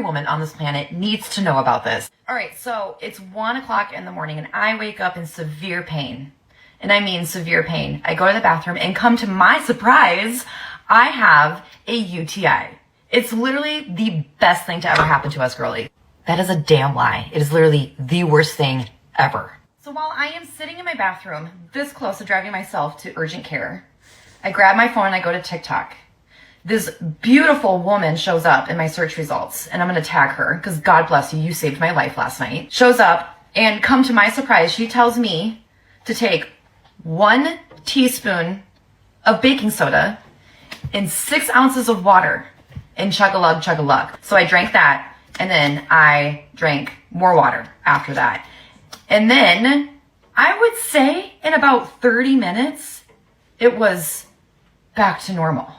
woman on this planet needs to know about this. All right, so it's 1 o'clock in the morning and I wake up in severe pain. And I mean severe pain. I go to the bathroom and come to my surprise, I have a UTI. It's literally the best thing to ever happen to us, girly. That is a damn lie. It is literally the worst thing ever. So while I am sitting in my bathroom, this close to driving myself to urgent care, I grab my phone and I go to TikTok. This beautiful woman shows up in my search results, and I'm going to tag her because God bless you, you saved my life last night. Shows up, and come to my surprise, she tells me to take 1 teaspoon of baking soda and 6 ounces of water and chug-a-lug, chug-a-lug. So I drank that, and then I drank more water after that. And then I would say in about 30 minutes, it was back to normal.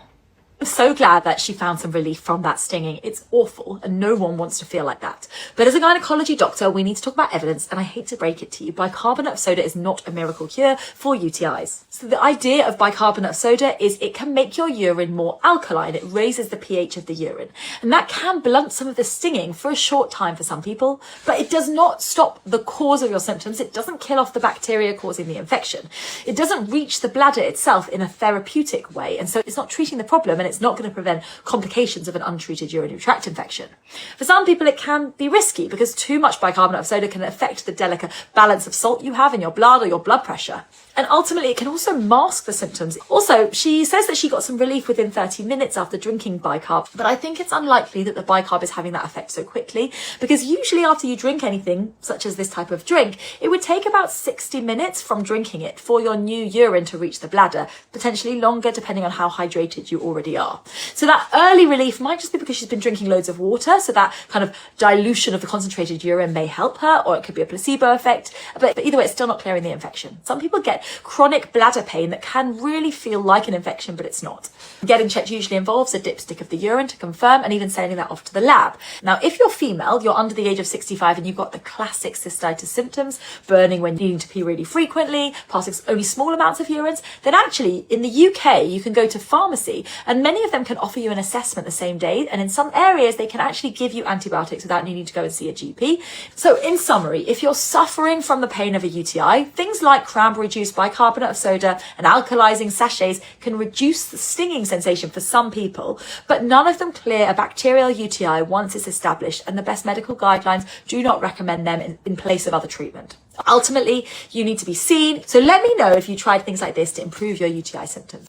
I'm so glad that she found some relief from that stinging. It's awful and no one wants to feel like that. But as a gynecology doctor, we need to talk about evidence, and I hate to break it to you, bicarbonate of soda is not a miracle cure for UTIs. So the idea of bicarbonate of soda is it can make your urine more alkaline. It raises the pH of the urine. And that can blunt some of the stinging for a short time for some people, but it does not stop the cause of your symptoms. It doesn't kill off the bacteria causing the infection. It doesn't reach the bladder itself in a therapeutic way. And so it's not treating the problem, and it's not going to prevent complications of an untreated urinary tract infection. For some people, it can be risky because too much bicarbonate of soda can affect the delicate balance of salt you have in your blood or your blood pressure. And ultimately, it can also mask the symptoms. Also, she says that she got some relief within 30 minutes after drinking bicarb, but I think it's unlikely that the bicarb is having that effect so quickly, because usually after you drink anything, such as this type of drink, it would take about 60 minutes from drinking it for your new urine to reach the bladder, potentially longer depending on how hydrated you already are. So that early relief might just be because she's been drinking loads of water, so that kind of dilution of the concentrated urine may help her, or it could be a placebo effect, but either way, it's still not clearing the infection. Some people get chronic bladder pain that can really feel like an infection, but it's not. Getting checked usually involves a dipstick of the urine to confirm, and even sending that off to the lab. Now, if you're female, you're under the age of 65 and you've got the classic cystitis symptoms, burning when needing to pee really frequently, passing only small amounts of urines, then actually in the UK, you can go to pharmacy, and many of them can offer you an assessment the same day, and in some areas they can actually give you antibiotics without needing to go and see a GP. So in summary, if you're suffering from the pain of a UTI, things like cranberry juice, bicarbonate of soda and alkalizing sachets can reduce the stinging sensation for some people, but none of them clear a bacterial UTI once it's established, and the best medical guidelines do not recommend them in place of other treatment. Ultimately, you need to be seen. So let me know if you tried things like this to improve your UTI symptoms.